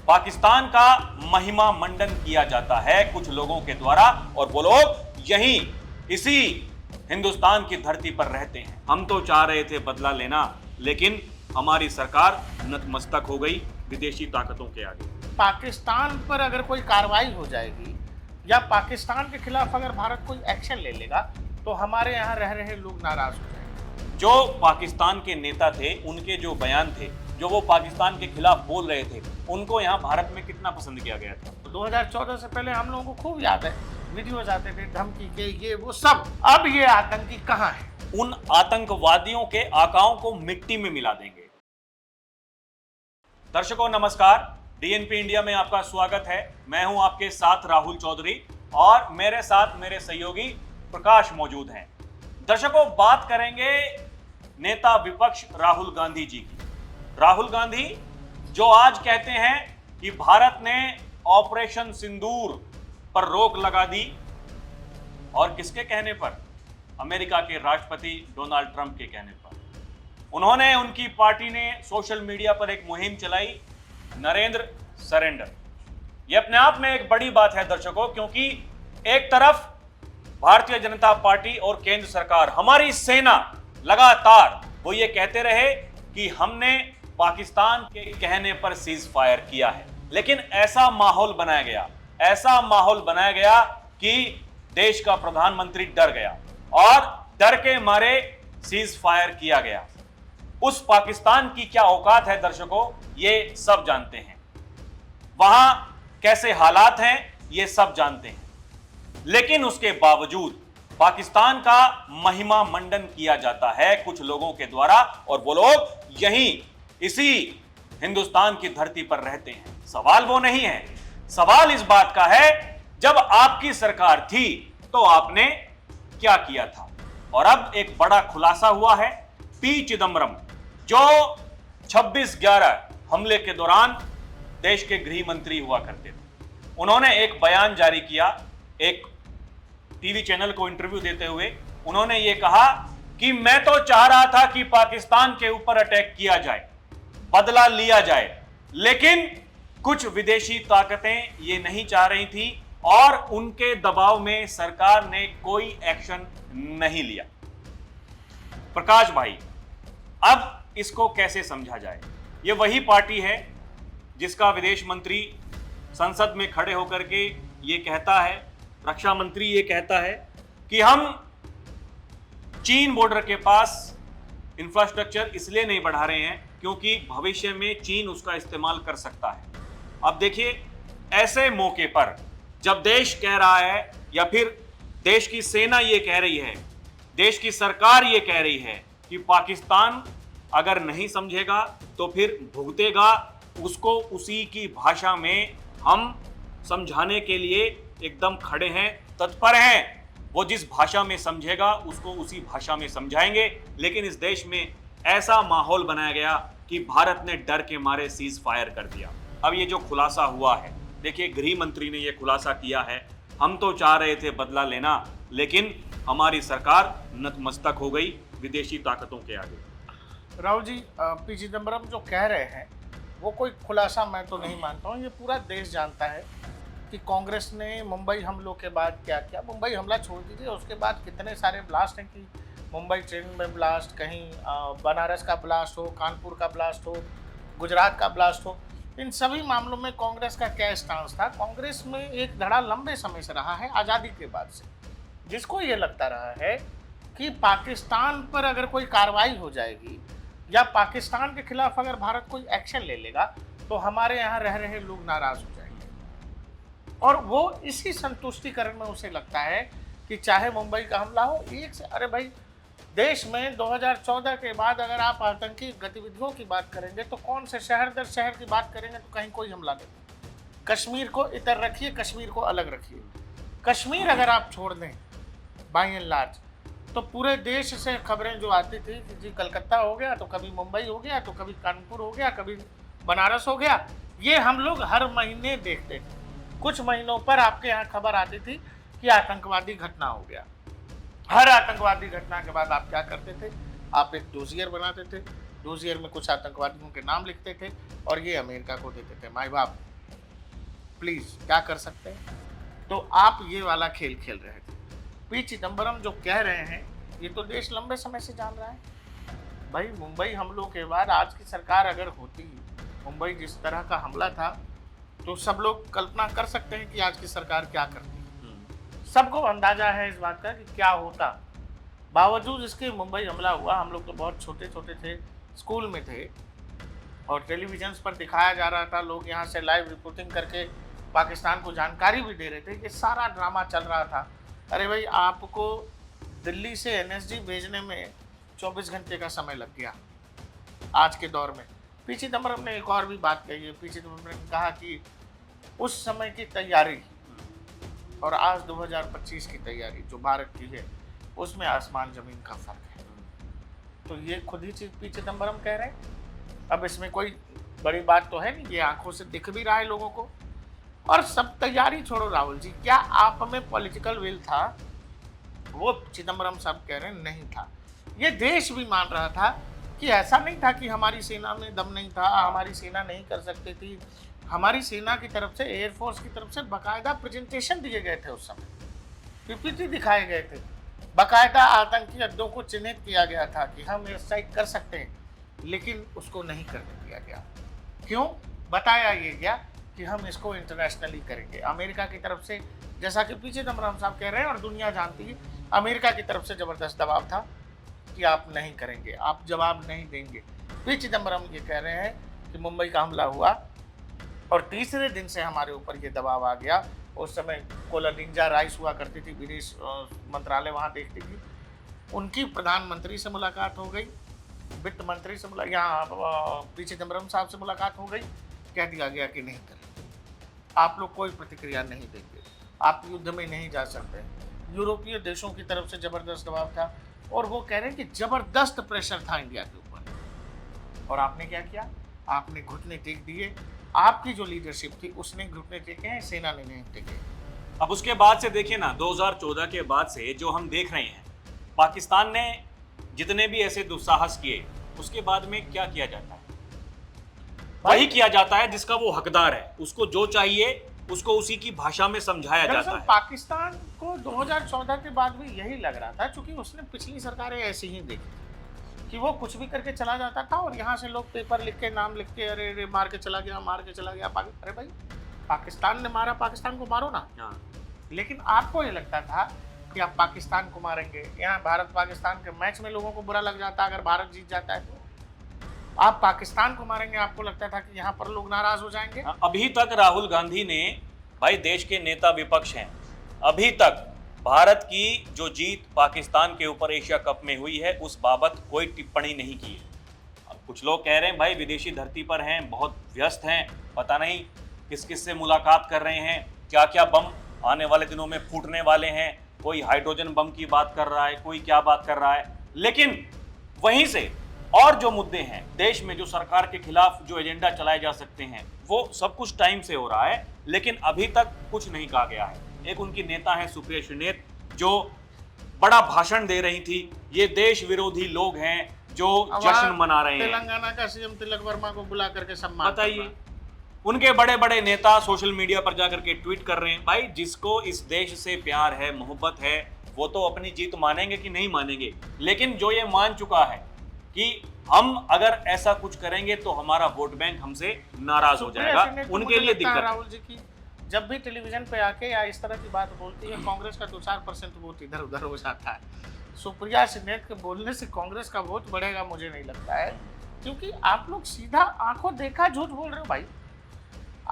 पाकिस्तान का महिमा मंडन किया जाता है कुछ लोगों के द्वारा, और वो लोग यही इसी हिंदुस्तान की धरती पर रहते हैं। हम तो चाह रहे थे बदला लेना, लेकिन हमारी सरकार नतमस्तक हो गई विदेशी ताकतों के आगे। पाकिस्तान पर अगर कोई कार्रवाई हो जाएगी या पाकिस्तान के खिलाफ अगर भारत कोई एक्शन ले लेगा तो हमारे यहाँ रह रहे लोग नाराज हो जाएंगे। जो पाकिस्तान के नेता थे, उनके जो बयान थे, जो वो पाकिस्तान के खिलाफ बोल रहे थे, उनको यहाँ भारत में कितना पसंद किया गया था। 2014 से पहले हम लोगों को खूब याद है, वीडियोज आते थे धमकी के, ये वो सब। अब ये आतंकी कहाँ है? उन आतंकवादियों के आकाओं को मिट्टी में मिला देंगे। दर्शकों नमस्कार, डीएनपी इंडिया में आपका स्वागत है। मैं हूं आपके साथ राहुल चौधरी और मेरे साथ मेरे सहयोगी प्रकाश मौजूद हैं। दर्शकों, बात करेंगे नेता विपक्ष राहुल गांधी जी की। राहुल गांधी जो आज कहते हैं कि भारत ने ऑपरेशन सिंदूर पर रोक लगा दी, और किसके कहने पर? अमेरिका के राष्ट्रपति डोनाल्ड ट्रंप के कहने पर। उन्होंने, उनकी पार्टी ने सोशल मीडिया पर एक मुहिम चलाई, नरेंद्र सरेंडर। यह अपने आप में एक बड़ी बात है दर्शकों, क्योंकि एक तरफ भारतीय जनता पार्टी और केंद्र सरकार, हमारी सेना लगातार वो ये कहते रहे कि हमने पाकिस्तान के कहने पर सीज फायर किया है, लेकिन ऐसा माहौल बनाया गया कि देश का प्रधानमंत्री डर गया और डर के मारे सीज फायर किया गया। उस पाकिस्तान की क्या औकात है दर्शकों, ये सब जानते हैं। वहां कैसे हालात हैं ये सब जानते हैं, लेकिन उसके बावजूद पाकिस्तान का महिमा मंडन किया जाता है कुछ लोगों के द्वारा, और वो लोग यही इसी हिंदुस्तान की धरती पर रहते हैं। सवाल वो नहीं है, सवाल इस बात का है, जब आपकी सरकार थी तो आपने क्या किया था। और अब एक बड़ा खुलासा हुआ है। पी चिदंबरम, जो 26/11 हमले के दौरान देश के गृह मंत्री हुआ करते थे, उन्होंने एक बयान जारी किया। एक टीवी चैनल को इंटरव्यू देते हुए उन्होंने ये कहा कि मैं तो चाह रहा था कि पाकिस्तान के ऊपर अटैक किया जाए, बदला लिया जाए, लेकिन कुछ विदेशी ताकतें ये नहीं चाह रही थी और उनके दबाव में सरकार ने कोई एक्शन नहीं लिया। प्रकाश भाई, अब इसको कैसे समझा जाए? ये वही पार्टी है जिसका विदेश मंत्री संसद में खड़े होकर के ये कहता है, रक्षा मंत्री ये कहता है कि हम चीन बॉर्डर के पास इंफ्रास्ट्रक्चर इसलिए नहीं बढ़ा रहे हैं क्योंकि भविष्य में चीन उसका इस्तेमाल कर सकता है। अब देखिए, ऐसे मौके पर जब देश कह रहा है, या फिर देश की सेना ये कह रही है, देश की सरकार ये कह रही है कि पाकिस्तान अगर नहीं समझेगा तो फिर भुगतेगा, उसको उसी की भाषा में हम समझाने के लिए एकदम खड़े हैं, तत्पर हैं। वो जिस भाषा में समझेगा उसको उसी भाषा में समझाएंगे। लेकिन इस देश में ऐसा माहौल बनाया गया कि भारत ने डर के मारे सीज फायर कर दिया। अब ये जो खुलासा हुआ है, देखिए गृह मंत्री ने ये खुलासा किया है, हम तो चाह रहे थे बदला लेना, लेकिन हमारी सरकार नतमस्तक हो गई विदेशी ताकतों के आगे। राहुल जी, पी चिदंबरम जो कह रहे हैं वो कोई खुलासा मैं तो नहीं मानता हूँ। ये पूरा देश जानता है कि कांग्रेस ने मुंबई हमलों के बाद क्या किया। मुंबई हमला छोड़ दीजिए, उसके बाद कितने सारे ब्लास्ट हैं कि मुंबई ट्रेन में ब्लास्ट, कहीं बनारस का ब्लास्ट हो, कानपुर का ब्लास्ट हो, गुजरात का ब्लास्ट हो। इन सभी मामलों में कांग्रेस का क्या स्टांस था? कांग्रेस में एक धड़ा लंबे समय से रहा है, आज़ादी के बाद से, जिसको ये लगता रहा है कि पाकिस्तान पर अगर कोई कार्रवाई हो जाएगी या पाकिस्तान के खिलाफ अगर भारत कोई एक्शन ले लेगा तो हमारे यहाँ रह रहे लोग नाराज हो जाएंगे। और वो इसी संतुष्टिकरण में उसे लगता है कि चाहे मुंबई का हमला हो, एक से, अरे भाई, देश में 2014 के बाद अगर आप आतंकी गतिविधियों की बात करेंगे तो कौन से शहर दर शहर की बात करेंगे तो कहीं कोई हमला नहीं। कश्मीर को इतर रखिए, कश्मीर को अलग रखिए। कश्मीर अगर आप छोड़ दें बाई एंड लार्ज, तो पूरे देश से खबरें जो आती थी कि जी कलकत्ता हो गया, तो कभी मुंबई हो गया, तो कभी कानपुर हो गया, कभी बनारस हो गया, ये हम लोग हर महीने देखते थे। कुछ महीनों पर आपके यहाँ खबर आती थी कि आतंकवादी घटना हो गया। हर आतंकवादी घटना के बाद आप क्या करते थे? आप एक डोजियर बनाते थे, डोजियर में कुछ आतंकवादियों के नाम लिखते थे और ये अमेरिका को देते थे। माई बाप, प्लीज क्या कर सकते हैं। तो आप ये वाला खेल खेल रहे थे। पी चिदम्बरम जो कह रहे हैं ये तो देश लंबे समय से जान रहा है। भाई मुंबई हमलों के बाद आज की सरकार अगर होती, मुंबई जिस तरह का हमला था, तो सब लोग कल्पना कर सकते हैं कि आज की सरकार क्या करती। सबको अंदाजा है इस बात का कि क्या होता। बावजूद इसके मुंबई हमला हुआ, हम लोग तो बहुत छोटे छोटे थे, स्कूल में थे और टेलीविजन पर दिखाया जा रहा था, लोग यहाँ से लाइव रिपोर्टिंग करके पाकिस्तान को जानकारी भी दे रहे थे। ये सारा ड्रामा चल रहा था। अरे भाई आपको दिल्ली से एनएसजी भेजने में 24 घंटे का समय लग गया आज के दौर में। पी चिदम्बरम ने एक और भी बात कही है। पी चिदम्बरम ने कहा कि उस समय की तैयारी और आज 2025 की तैयारी जो भारत की है उसमें आसमान जमीन का फर्क है। तो ये खुद ही चीज पी चिदम्बरम कह रहे हैं। अब इसमें कोई बड़ी बात तो है नहीं, ये आंखों से दिख भी रहा है लोगों को। और सब तैयारी छोड़ो राहुल जी, क्या आप में पॉलिटिकल विल था? वो चिदम्बरम साहब कह रहे हैं नहीं था। ये देश भी मान रहा था कि ऐसा नहीं था कि हमारी सेना में दम नहीं था, हमारी सेना नहीं कर सकती थी। हमारी सेना की तरफ से, एयरफोर्स की तरफ से बाकायदा प्रेजेंटेशन दिए गए थे, उस समय पीपीटी दिखाए गए थे, बाकायदा आतंकी अड्डों को चिन्हित किया गया था कि हम एयर स्ट्राइक कर सकते हैं, लेकिन उसको नहीं करने दिया गया। क्यों? बताया ये गया कि हम इसको इंटरनेशनली करेंगे। अमेरिका की तरफ से, जैसा कि पी चिदम्बरम साहब कह रहे हैं और दुनिया जानती है, अमेरिका की तरफ से जबरदस्त दबाव था कि आप नहीं करेंगे, आप जवाब नहीं देंगे। पी चिदम्बरम ये कह रहे हैं कि मुंबई का हमला हुआ और तीसरे दिन से हमारे ऊपर ये दबाव आ गया। उस समय कोलानिंजा राइस हुआ करती थी, विदेश मंत्रालय वहाँ देखती थी, उनकी प्रधानमंत्री से मुलाकात हो गई, वित्त मंत्री से यहाँ पी चिदम्बरम साहब से मुलाकात हो गई। कह दिया गया कि नहीं करें, आप लोग कोई प्रतिक्रिया नहीं देंगे, आप युद्ध में नहीं जा सकते। यूरोपीय देशों की तरफ से जबरदस्त दबाव था और वो कह रहे हैं कि जबरदस्त प्रेशर था इंडिया के ऊपर। और आपने क्या किया? आपने घुटने टेक दिए। आपकी जो लीडरशिप थी उसने घुटने टेके हैं, सेना ने नहीं टेके। अब उसके बाद से देखिए ना, 2014 के बाद से जो हम देख रहे हैं, पाकिस्तान ने जितने भी ऐसे दुस्साहस किए, उसके बाद में क्या किया जाता है? वही किया जाता है जिसका वो हकदार है, उसको जो चाहिए उसको उसी की भाषा में समझाया जाता है। पाकिस्तान को 2014 के बाद भी यही लग रहा था, क्योंकि उसने पिछली सरकारें ऐसी ही देखी कि वो कुछ भी करके चला जाता था और यहाँ से लोग पेपर लिख के, नाम लिख के, अरे अरे मार के चला गया, मार के चला गया। अरे भाई पाकिस्तान ने मारा, पाकिस्तान को मारो ना। लेकिन आपको ये लगता था कि आप पाकिस्तान को मारेंगे। यहाँ भारत पाकिस्तान के मैच में लोगों को बुरा लग जाता अगर भारत जीत जाता है, तो आप पाकिस्तान को मारेंगे। आपको लगता था कि यहाँ पर लोग नाराज हो जाएंगे। अभी तक राहुल गांधी ने, भाई देश के नेता विपक्ष हैं, अभी तक भारत की जो जीत पाकिस्तान के ऊपर एशिया कप में हुई है उस बाबत कोई टिप्पणी नहीं की है। अब कुछ लोग कह रहे हैं भाई विदेशी धरती पर हैं, बहुत व्यस्त हैं, पता नहीं किस किस से मुलाकात कर रहे हैं, क्या क्या बम आने वाले दिनों में फूटने वाले हैं। कोई हाइड्रोजन बम की बात कर रहा है, कोई क्या बात कर रहा है। लेकिन वहीं से और जो मुद्दे हैं देश में, जो सरकार के खिलाफ जो एजेंडा चलाए जा सकते हैं, वो सब कुछ टाइम से हो रहा है, लेकिन अभी तक कुछ नहीं कहा गया है। एक उनकी नेता है सुप्रिया श्रीनेत, जो बड़ा भाषण दे रही थी। ये देश विरोधी लोग हैं जो जश्न मना रहे हैं। तेलंगाना का सीएम तिलक वर्मा को बुला करके सम्मान, बताइए। उनके बड़े बड़े नेता सोशल मीडिया पर जाकर के ट्वीट कर रहे हैं। भाई जिसको इस देश से प्यार है, मोहब्बत है, वो तो अपनी जीत मानेंगे कि नहीं मानेंगे। लेकिन जो ये मान चुका है कि हम अगर ऐसा कुछ करेंगे तो हमारा वोट बैंक हमसे नाराज हो जाएगा, उनके लिए दिक्कत। राहुल जी की जब भी टेलीविजन पे आके या इस तरह की बात बोलती है, कांग्रेस का 2-4% वोट इधर उधर हो जाता है। सुप्रिया श्रीनेत के बोलने से कांग्रेस का वोट बढ़ेगा मुझे नहीं लगता है, क्योंकि आप लोग सीधा आंखों देखा झूठ बोल रहे हो। भाई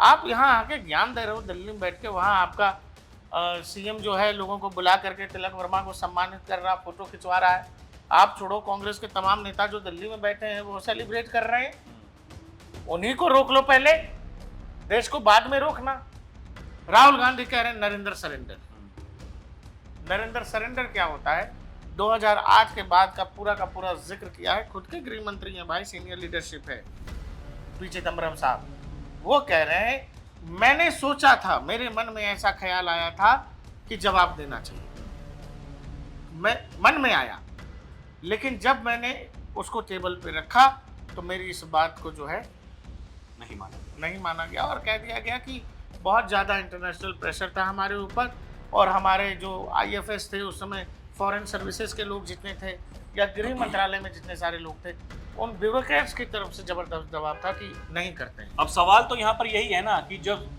आप यहाँ आके ज्ञान दे रहे हो, दिल्ली में बैठ के वहाँ आपका सीएम जो है लोगों को बुला करके तिलक वर्मा को सम्मानित कर रहा, फोटो खिंचवा रहा है। आप छोड़ो, कांग्रेस के तमाम नेता जो दिल्ली में बैठे हैं वो सेलिब्रेट कर रहे हैं, उन्हीं को रोक लो पहले, देश को बाद में रोकना। राहुल गांधी कह रहे हैं नरेंद्र सरेंडर। नरेंद्र सरेंडर क्या होता है? 2008 के बाद का पूरा जिक्र किया है। खुद के गृह मंत्री हैं भाई, सीनियर लीडरशिप है पी चिदम्बरम साहब। वो कह रहे हैं मैंने सोचा था, मेरे मन में ऐसा ख्याल आया था कि जवाब देना चाहिए, मैं मन में आया, लेकिन जब मैंने उसको टेबल पे रखा तो मेरी इस बात को जो है नहीं माना गया और कह दिया गया कि बहुत ज़्यादा इंटरनेशनल प्रेशर था हमारे ऊपर, और हमारे जो आईएफएस थे उस समय, फॉरेन सर्विसेज के लोग जितने थे, या गृह मंत्रालय में जितने सारे लोग थे, उन ब्यूरोक्रेट्स की तरफ से जबरदस्त दबाव था कि नहीं करते हैं। अब सवाल तो यहाँ पर यही है ना कि जब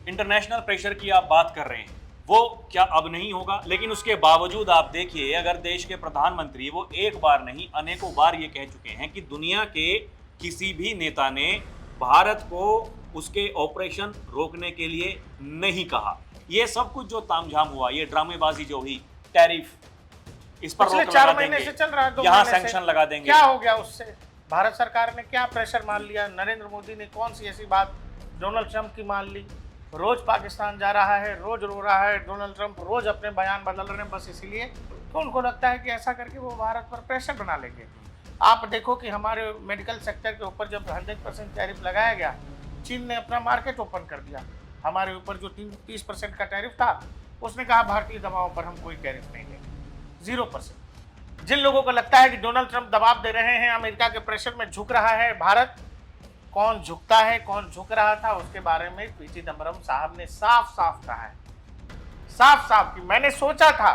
इंटरनेशनल प्रेशर की आप बात कर रहे हैं, वो क्या अब नहीं होगा? लेकिन उसके बावजूद आप देखिए, अगर देश के प्रधानमंत्री वो एक बार नहीं अनेकों बार ये कह चुके हैं कि दुनिया के किसी भी नेता ने भारत को उसके ऑपरेशन रोकने के लिए नहीं कहा। ये सब कुछ जो तामझाम हुआ, ये ड्रामेबाजी जो हुई, टैरिफ, इस पर पिछले रोक 4 लगा महीने देंगे, से चल रहा है, 2 यहाँ महीने से। सैंक्शन लगा देंगे। क्या हो गया उससे? भारत सरकार ने क्या प्रेशर मान लिया? नरेंद्र मोदी ने कौन सी ऐसी बात डोनाल्ड ट्रंप की मान ली? रोज पाकिस्तान जा रहा है, रोज रो रहा है डोनाल्ड ट्रंप, रोज अपने बयान बदल रहे हैं, बस इसीलिए तो उनको लगता है कि ऐसा करके वो भारत पर प्रेशर बना लेंगे। आप देखो कि हमारे मेडिकल सेक्टर के ऊपर जब 100% टैरिफ लगाया गया, चीन ने अपना मार्केट ओपन कर दिया। हमारे ऊपर जो 30% का टैरिफ था, उसने कहा भारतीय दवाओं पर हम कोई टैरिफ नहीं लेंगे, 0%। जिन लोगों को लगता है कि डोनाल्ड ट्रंप दबाव दे रहे हैं, अमेरिका के प्रेशर में झुक रहा है भारत, कौन झुकता है कौन झुक रहा था, उसके बारे में पी चिदम्बरम साहब ने साफ साफ कहा है, साफ साफ कि मैंने सोचा था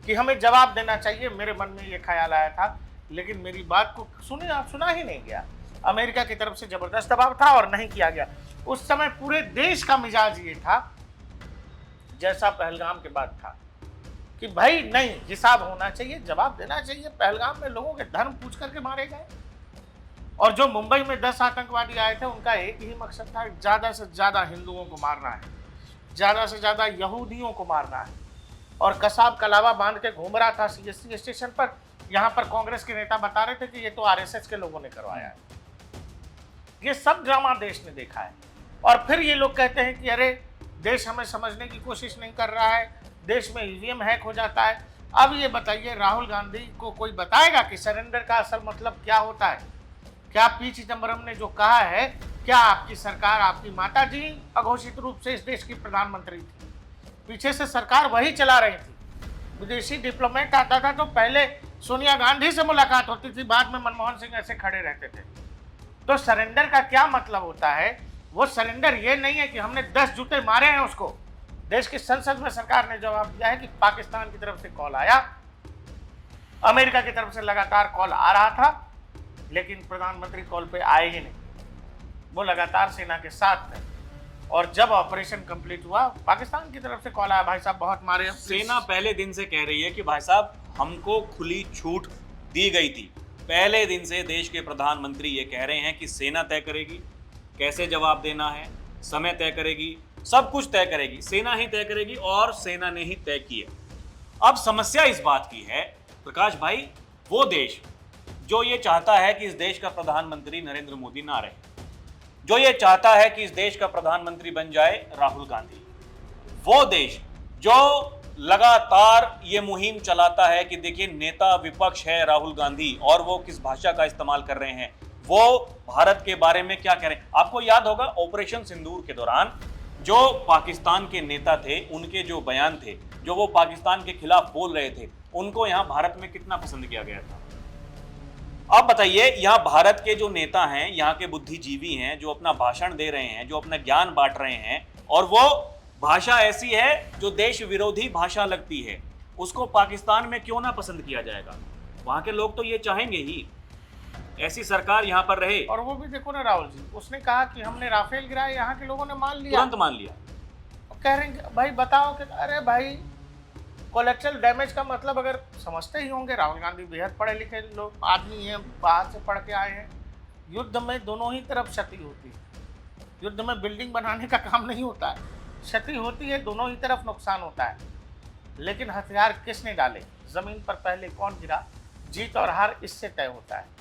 कि हमें जवाब देना चाहिए, मेरे मन में ये ख्याल आया था, लेकिन मेरी बात को सुना ही नहीं गया। अमेरिका की तरफ से जबरदस्त दबाव था और नहीं किया गया। उस समय पूरे देश का मिजाज ये था जैसा पहलगाम के बाद था कि भाई नहीं, हिसाब होना चाहिए, जवाब देना चाहिए। पहलगाम में लोगों के धर्म पूछ करके मारे गए, और जो मुंबई में 10 आतंकवादी आए थे, उनका एक ही मकसद था, ज़्यादा से ज़्यादा हिंदुओं को मारना है, ज़्यादा से ज़्यादा यहूदियों को मारना है। और कसाब कलावा बांध के घूम रहा था सीएसटी स्टेशन पर। यहाँ पर कांग्रेस के नेता बता रहे थे कि ये तो आरएसएस के लोगों ने करवाया है। ये सब ड्रामा देश ने देखा है, और फिर ये लोग कहते हैं कि अरे देश हमें समझने की कोशिश नहीं कर रहा है, देश में ईवीएम हैक हो जाता है। अब ये बताइए, राहुल गांधी को कोई बताएगा कि सरेंडर का असल मतलब क्या होता है? क्या पी चिदम्बरम ने जो कहा है, क्या आपकी सरकार, आपकी माता जी अघोषित रूप से इस देश की प्रधानमंत्री थी, पीछे से सरकार वही चला रही थी। विदेशी डिप्लोमेट आता था तो पहले सोनिया गांधी से मुलाकात होती थी, बाद में मनमोहन सिंह ऐसे खड़े रहते थे। तो सरेंडर का क्या मतलब होता है? वो सरेंडर ये नहीं है कि हमने 10 जूते मारे हैं उसको। देश की संसद में सरकार ने जवाब दिया है कि पाकिस्तान की तरफ से कॉल आया, अमेरिका की तरफ से लगातार कॉल आ रहा था, लेकिन प्रधानमंत्री कॉल पे आए ही नहीं, वो लगातार सेना के साथ थे। और जब ऑपरेशन कंप्लीट हुआ, पाकिस्तान की तरफ से कॉल आया, भाई साहब बहुत मारे। सेना पहले दिन से कह रही है कि भाई साहब हमको खुली छूट दी गई थी। पहले दिन से देश के प्रधानमंत्री ये कह रहे हैं कि सेना तय करेगी, कैसे जवाब देना है, समय तय करेगी, सब कुछ तय करेगी, सेना ही तय करेगी, और सेना ने ही तय किया। अब समस्या इस बात की है प्रकाश भाई, वो देश जो ये चाहता है कि इस देश का प्रधानमंत्री नरेंद्र मोदी ना रहे, जो ये चाहता है कि इस देश का प्रधानमंत्री बन जाए राहुल गांधी, वो देश जो लगातार ये मुहिम चलाता है कि देखिए नेता विपक्ष है राहुल गांधी, और वो किस भाषा का इस्तेमाल कर रहे हैं, वो भारत के बारे में क्या कह रहे हैं। आपको याद होगा ऑपरेशन सिंदूर के दौरान जो पाकिस्तान के नेता थे, उनके जो बयान थे, जो वो पाकिस्तान के खिलाफ बोल रहे थे, उनको यहाँ भारत में कितना पसंद किया गया था। अब बताइए, यहाँ भारत के जो नेता हैं, यहाँ के बुद्धिजीवी हैं, जो अपना भाषण दे रहे हैं, जो अपना ज्ञान बांट रहे हैं, और वो भाषा ऐसी है जो देश विरोधी भाषा लगती है, उसको पाकिस्तान में क्यों ना पसंद किया जाएगा? वहां के लोग तो ये चाहेंगे ही ऐसी सरकार यहाँ पर रहे। और वो भी देखो ना राहुल जी, उसने कहा कि हमने राफेल गिराया, यहाँ के लोगों ने मान लिया, तुरंत मान लिया। कह रहे हैं भाई बताओ कि अरे भाई कोलेक्ट्रल डैमेज का मतलब अगर समझते ही होंगे। राहुल गांधी बेहद पढ़े लिखे लोग आदमी हैं, बाहर से पढ़ के आए हैं। युद्ध में दोनों ही तरफ क्षति होती है, युद्ध में बिल्डिंग बनाने का काम नहीं होता है, क्षति होती है, दोनों ही तरफ नुकसान होता है। लेकिन हथियार किसने डाले, जमीन पर पहले कौन गिरा, जीत और हार इससे तय होता है।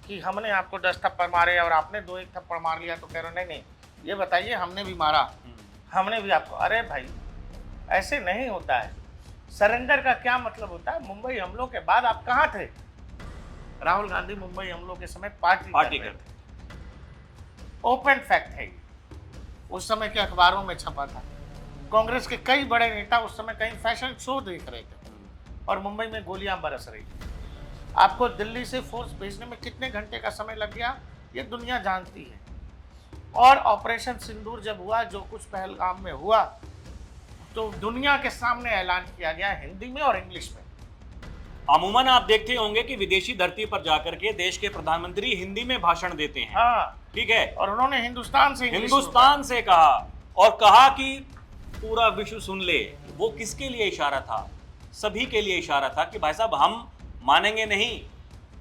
कि हमने आपको 10 थप्पड़ मारे और आपने 2-1 थप्पड़ मार लिया तो कह रहे नहीं, ये बताइए हमने भी मारा, हमने भी आपको। अरे भाई ऐसे नहीं होता है। सरेंडर का क्या मतलब होता है? मुंबई हमलों के बाद आप कहाँ थे? राहुल गांधी मुंबई हमलों के समय पार्टी करते थे। ओपन फैक्ट है, उस समय के अखबारों में छपा था। कांग्रेस के कई बड़े नेता उस समय कहीं फैशन शो देख रहे थे और मुंबई में गोलियां बरस रही थी। आपको दिल्ली से फोर्स भेजने में कितने घंटे का समय लग गया, ये दुनिया जानती है। और ऑपरेशन सिंदूर जब हुआ, जो कुछ पहलगाम में हुआ, तो दुनिया के सामने ऐलान किया गया हिंदी में और इंग्लिश में। अमूमन आप देखते होंगे कि विदेशी धरती पर जाकर के देश के प्रधानमंत्री हिंदी में भाषण देते हैं, हाँ, ठीक है, और उन्होंने हिंदुस्तान से इंग्लिश हिंदुस्तान से कहा और कहा कि पूरा विश्व सुन ले। वो किसके लिए इशारा था? सभी के लिए इशारा था कि भाई साहब हम मानेंगे नहीं,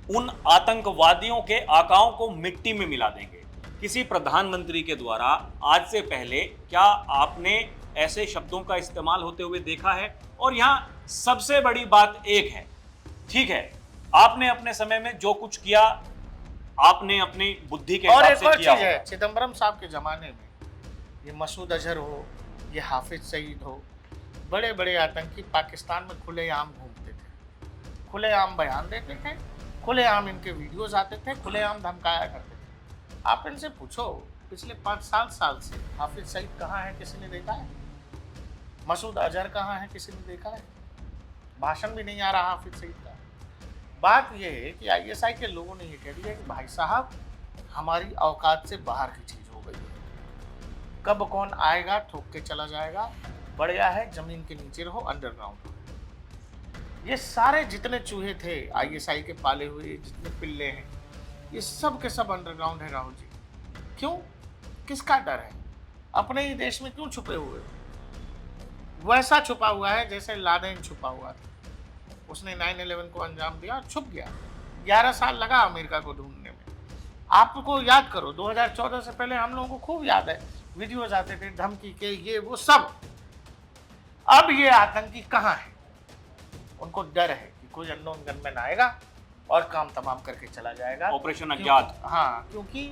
उन आतंकवादियों के आकाओं को मिट्टी में मिला देंगे। किसी प्रधानमंत्री के द्वारा आज से पहले क्या आपने ऐसे शब्दों का इस्तेमाल होते हुए देखा है? और यहाँ सबसे बड़ी बात एक है, ठीक है, आपने अपने समय में जो कुछ किया आपने अपनी बुद्धि के और हिसाब एक से और किया चीज है, होगा। चिदम्बरम साहब के जमाने में ये मसूद अजहर हो, ये हाफिज सईद हो, बड़े बड़े आतंकी पाकिस्तान में खुलेआम घूमते थे, खुलेआम बयान देते थे, खुलेआम इनके वीडियोस आते थे, खुलेआम धमकाया करते थे। आप इनसे पूछो पिछले 5-7 साल से हाफिज सईद कहाँ है, किसी ने देखा है? मसूद अजहर कहाँ है, किसी ने देखा है? भाषण भी नहीं आ रहा हाफिज सईद का। बात यह है कि आईएसआई के लोगों ने ये कह दिया कि भाई साहब हमारी औकात से बाहर की चीज़ हो गई है, कब कौन आएगा ठोक के चला जाएगा, बढ़िया है जमीन के नीचे रहो, अंडरग्राउंड। ये सारे जितने चूहे थे आईएसआई के पाले हुए, जितने पिल्ले हैं, ये सब के सब अंडरग्राउंड है राहुल जी। क्यों? किसका डर है? अपने ही देश में क्यों छुपे हुए? वैसा छुपा हुआ है जैसे लादेन छुपा हुआ था, उसने 9/11 को अंजाम दिया, छुप गया। 11 साल लगा अमेरिका को ढूंढने में। आपको याद करो 2014 से पहले हम लोगों को खूब याद है, वीडियोज आते थे धमकी के, ये वो सब। अब ये आतंकी कहाँ है? उनको डर है कि कोई अननोन गनमैन आएगा और काम तमाम करके चला जाएगा। ऑपरेशन अज्ञात। हाँ, क्योंकि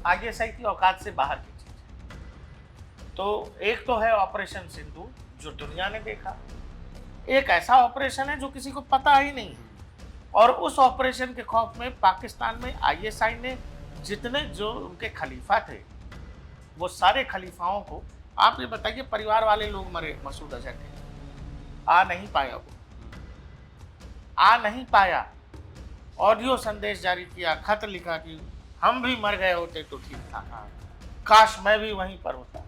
आईएसआई की औकात से बाहर की चीज है। तो एक तो है ऑपरेशन सिंधु जो दुनिया ने देखा, एक ऐसा ऑपरेशन है जो किसी को पता ही नहीं है, और उस ऑपरेशन के खौफ में पाकिस्तान में आईएसआई ने जितने जो उनके खलीफा थे वो सारे खलीफाओं को, आप ये बताइए, परिवार वाले लोग मरे, मसूद अजहर के, आ नहीं पाया, वो आ नहीं पाया। ऑडियो संदेश जारी किया, खत लिखा कि हम भी मर गए होते तो ठीक था, काश मैं भी वहीं पर होता।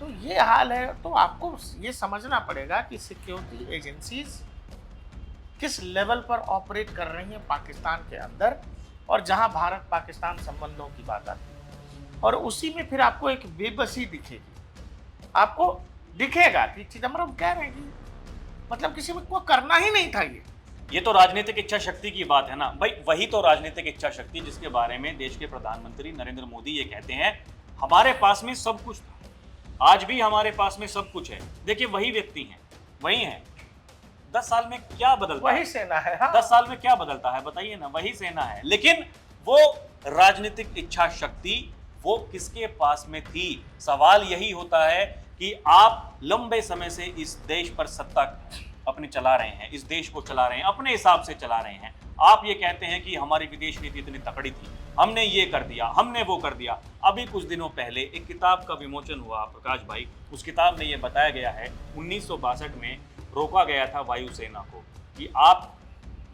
तो ये हाल है। तो आपको ये समझना पड़ेगा कि सिक्योरिटी एजेंसीज किस लेवल पर ऑपरेट कर रही हैं पाकिस्तान के अंदर, और जहां भारत पाकिस्तान संबंधों की बात आती है, और उसी में फिर आपको एक बेबसी दिखेगी। आपको दिखेगा कि चिदम्बरम कह रहे हैं कि मतलब किसी को करना ही नहीं था। ये तो राजनीतिक इच्छा शक्ति की बात है ना भाई, वही तो राजनीतिक इच्छा शक्ति जिसके बारे में देश के प्रधानमंत्री नरेंद्र मोदी ये कहते हैं हमारे पास में सब कुछ था, आज भी हमारे पास में सब कुछ है। देखिए वही व्यक्ति हैं, वही हैं। 10 साल में क्या बदलता वही है? सेना है। हाँ। 10 साल में क्या बदलता है बताइए ना, वही सेना है। लेकिन वो राजनीतिक इच्छा शक्ति वो किसके पास में थी? सवाल यही होता है कि आप लंबे समय से इस देश पर सत्ता अपनी चला रहे हैं, इस देश को चला रहे हैं, अपने हिसाब से चला रहे हैं। आप ये कहते हैं कि हमारी विदेश नीति इतनी तकड़ी थी, हमने ये कर दिया, हमने वो कर दिया। अभी कुछ दिनों पहले एक किताब का विमोचन हुआ प्रकाश भाई, उस किताब में ये बताया गया है 1962 में रोका गया था वायुसेना को कि आप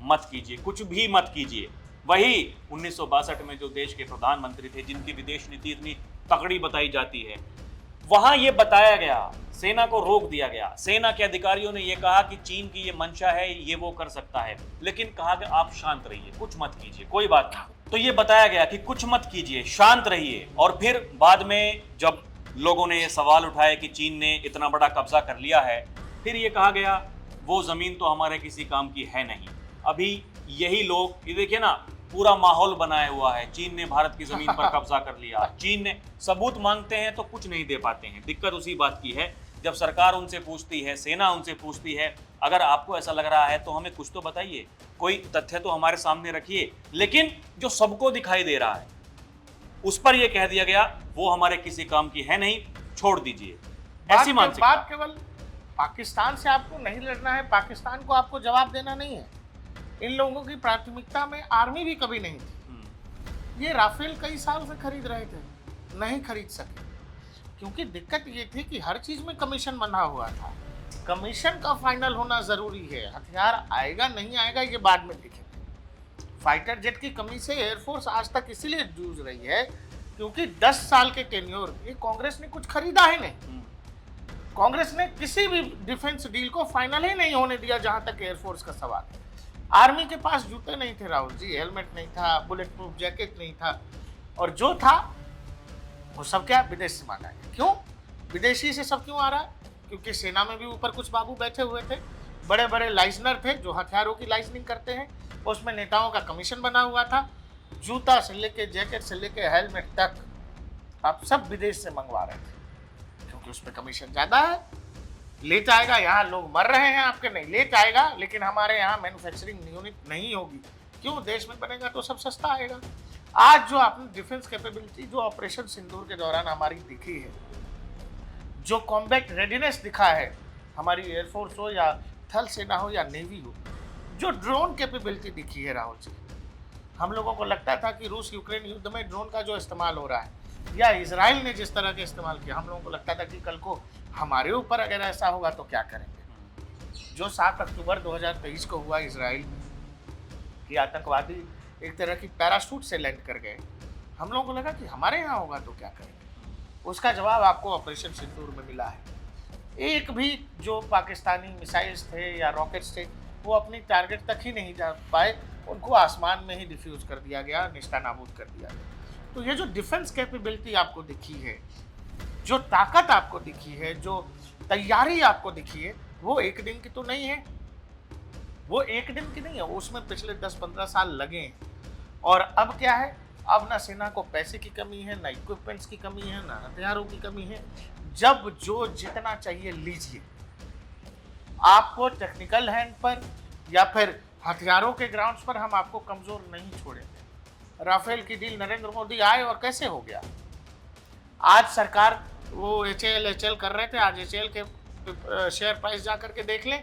मत कीजिए, कुछ भी मत कीजिए। वही 1962 में जो देश के प्रधानमंत्री थे, जिनकी विदेश नीति इतनी तकड़ी बताई जाती है, वहां ये बताया गया, सेना को रोक दिया गया। सेना के अधिकारियों ने ये कहा कि चीन की ये मंशा है, ये वो कर सकता है, लेकिन कहा कि आप शांत रहिए, कुछ मत कीजिए, कोई बात नहीं। तो ये बताया गया कि कुछ मत कीजिए, शांत रहिए। और फिर बाद में जब लोगों ने ये सवाल उठाए कि चीन ने इतना बड़ा कब्जा कर लिया है, फिर ये कहा गया वो जमीन तो हमारे किसी काम की है नहीं। अभी यही लोग, ये देखिए ना, पूरा माहौल बनाया हुआ है, चीन ने भारत की जमीन पर कब्जा कर लिया। चीन ने सबूत मांगते हैं तो कुछ नहीं दे पाते हैं। दिक्कत उसी बात की है, जब सरकार उनसे पूछती है, सेना उनसे पूछती है, अगर आपको ऐसा लग रहा है तो हमें कुछ तो बताइए, कोई तथ्य तो हमारे सामने रखिए। लेकिन जो सबको दिखाई दे रहा है उस पर यह कह दिया गया वो हमारे किसी काम की है नहीं, छोड़ दीजिए। ऐसी मानसिकता। बात केवल पाकिस्तान से आपको नहीं लड़ना है, पाकिस्तान को आपको जवाब देना नहीं है। इन लोगों की प्राथमिकता में आर्मी भी कभी नहीं थी। ये राफेल कई साल से खरीद रहे थे, नहीं खरीद सके, क्योंकि दिक्कत ये थी कि हर चीज में कमीशन बंधा हुआ था। कमीशन का फाइनल होना जरूरी है। हथियार आएगा नहीं आएगा ये बाद में देखेंगे। फाइटर जेट की कमी से एयरफोर्स आज तक इसीलिए जूझ रही है क्योंकि 10 साल के टेन्योर में कांग्रेस ने कुछ खरीदा ही नहीं। कांग्रेस ने किसी भी डिफेंस डील को फाइनल ही नहीं होने दिया, जहां तक एयरफोर्स का सवाल है। आर्मी के पास जूते नहीं थे राहुल जी, हेलमेट नहीं था, बुलेट प्रूफ जैकेट नहीं था, और जो था वो सब क्या विदेश से मांगा है। क्यों विदेशी से सब क्यों आ रहा है? क्योंकि सेना में भी ऊपर कुछ बाबू बैठे हुए थे, बड़े बड़े लाइसनर थे जो हथियारों की लाइसनिंग करते हैं, उसमें नेताओं का कमीशन बना हुआ था। जूता से लेके जैकेट से लेके हेलमेट तक आप सब विदेश से मंगवा रहे थे, क्योंकि उस पर कमीशन ज़्यादा है। ले जाएगा, यहाँ लोग मर रहे हैं आपके, नहीं ले जाएगा, लेकिन हमारे यहाँ मैन्युफैक्चरिंग यूनिट नहीं होगी। क्यों? देश में बनेगा तो सब सस्ता आएगा। आज जो आपने डिफेंस कैपेबिलिटी जो ऑपरेशन सिंदूर के दौरान हमारी दिखी है, जो कॉम्बैट रेडीनेस दिखा है, हमारी एयरफोर्स हो या थल सेना हो या नेवी हो, जो ड्रोन कैपेबिलिटी दिखी है राहुल जी, हम लोगों को लगता था कि रूस यूक्रेन युद्ध में ड्रोन का जो इस्तेमाल हो रहा है या इजराइल ने जिस तरह के इस्तेमाल किया, हम लोगों को लगता था कि कल को हमारे ऊपर अगर ऐसा होगा तो क्या करेंगे। जो 7 अक्टूबर 2023 को हुआ इजराइल में कि आतंकवादी एक तरह की पैराशूट से लैंड कर गए, हम लोगों को लगा कि हमारे यहाँ होगा तो क्या करेंगे। उसका जवाब आपको ऑपरेशन सिंदूर में मिला है। एक भी जो पाकिस्तानी मिसाइल्स थे या रॉकेट्स थे वो अपनी टारगेट तक ही नहीं जा पाए, उनको आसमान में ही डिफ्यूज कर दिया गया, निस्तानाबूद कर दिया गया। तो ये जो डिफेंस कैपेबिलिटी आपको दिखी है, जो ताकत आपको दिखी है, जो तैयारी आपको दिखी है, वो एक दिन की तो नहीं है, वो एक दिन की नहीं है, उसमें पिछले 10-15 साल लगे हैं। और अब क्या है, अब ना सेना को पैसे की कमी है, ना इक्विपमेंट्स की कमी है, ना हथियारों की कमी है। जब जो जितना चाहिए लीजिए, आपको टेक्निकल हैंड पर या फिर हथियारों के ग्राउंड्स पर हम आपको कमजोर नहीं छोड़ेंगे। राफेल की डील नरेंद्र मोदी आए और कैसे हो गया। आज सरकार वो HAL कर रहे थे, आज HAL के शेयर प्राइस जा करके देख लें।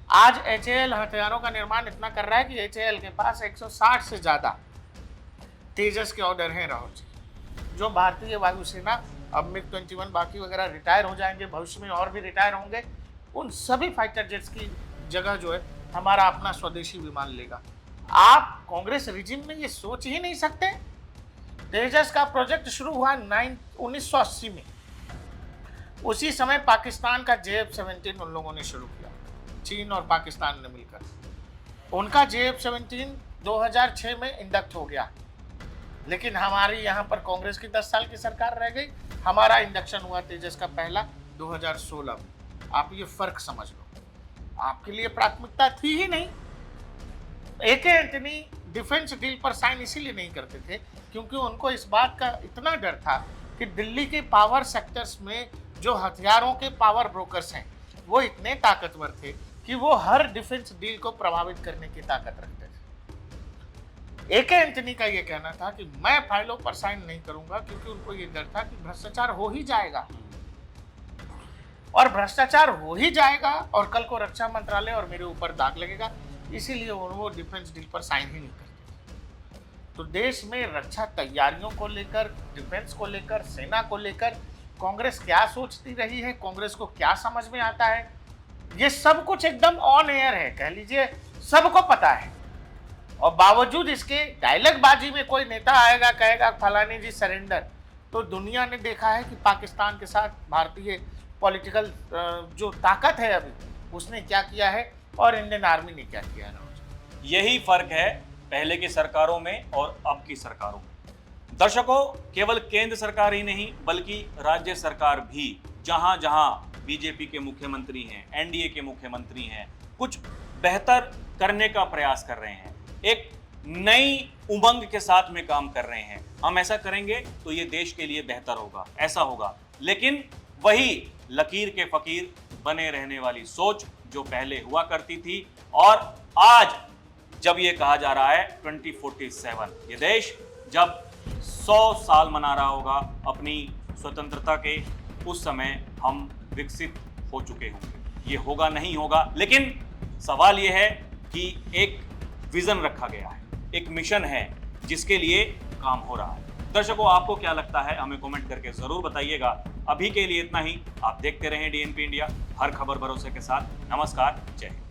आज HAL हथियारों का निर्माण इतना कर रहा है कि HAL के पास 160 से ज़्यादा तेजस के ऑर्डर हैं राहुल जी। जो भारतीय वायुसेना अब MiG-21 बाकी वगैरह रिटायर हो जाएंगे, भविष्य में और भी रिटायर होंगे, उन सभी फाइटर जेट्स की जगह जो है हमारा अपना स्वदेशी विमान लेगा। आप कांग्रेस रिजिम में ये सोच ही नहीं सकते। तेजस का प्रोजेक्ट शुरू हुआ 1980 में, उसी समय पाकिस्तान का JF-17 उन लोगों ने शुरू किया, चीन और पाकिस्तान ने मिलकर। उनका JF-17 2006 में इंडक्ट हो गया, लेकिन हमारी यहाँ पर कांग्रेस की 10 साल की सरकार रह गई। हमारा इंडक्शन हुआ तेजस का पहला 2016 में। आप ये फर्क समझ लो, आपके लिए प्राथमिकता थी ही नहीं। AK एंटनी डिफेंस डील पर साइन इसीलिए नहीं करते थे क्योंकि उनको इस बात का इतना डर था कि दिल्ली के पावर सेक्टर्स में जो हथियारों के पावर ब्रोकर्स हैं वो इतने ताकतवर थे कि वो हर डिफेंस डील को प्रभावित करने की ताकत रखते थे। AK एंटनी का ये कहना था कि मैं फाइलों पर साइन नहीं करूंगा क्योंकि उनको ये डर था कि भ्रष्टाचार हो ही जाएगा, और भ्रष्टाचार हो ही जाएगा और कल को रक्षा मंत्रालय और मेरे ऊपर दाग लगेगा, इसीलिए वो डिफेंस डील पर साइन ही नहीं करते। तो देश में रक्षा तैयारियों को लेकर, डिफेंस को लेकर, सेना को लेकर कांग्रेस क्या सोचती रही है, कांग्रेस को क्या समझ में आता है, ये सब कुछ एकदम ऑन एयर है, कह लीजिए सबको पता है। और बावजूद इसके डायलॉग बाजी में कोई नेता आएगा कहेगा फलानी जी सरेंडर, तो दुनिया ने देखा है कि पाकिस्तान के साथ भारतीय पॉलिटिकल जो ताकत है अभी उसने क्या किया है और इंडियन आर्मी ने क्या किया है। यही फर्क है पहले की सरकारों में और अब की सरकारों में। दर्शकों, केवल केंद्र सरकार ही नहीं बल्कि राज्य सरकार भी जहां जहां बीजेपी के मुख्यमंत्री हैं, NDA के मुख्यमंत्री हैं, कुछ बेहतर करने का प्रयास कर रहे हैं, एक नई उमंग के साथ में काम कर रहे हैं। हम ऐसा करेंगे तो ये देश के लिए बेहतर होगा, ऐसा होगा। लेकिन वही लकीर के फकीर बने रहने वाली सोच जो पहले हुआ करती थी, और आज जब ये कहा जा रहा है 2047 ये देश जब 100 साल मना रहा होगा अपनी स्वतंत्रता के, उस समय हम विकसित हो चुके होंगे। ये होगा नहीं होगा, लेकिन सवाल ये है कि एक विजन रखा गया है, एक मिशन है जिसके लिए काम हो रहा है। दर्शकों, आपको क्या लगता है हमें कमेंट करके जरूर बताइएगा। अभी के लिए इतना ही। आप देखते रहें DNP इंडिया, हर खबर भरोसे के साथ। नमस्कार, जय हिंद।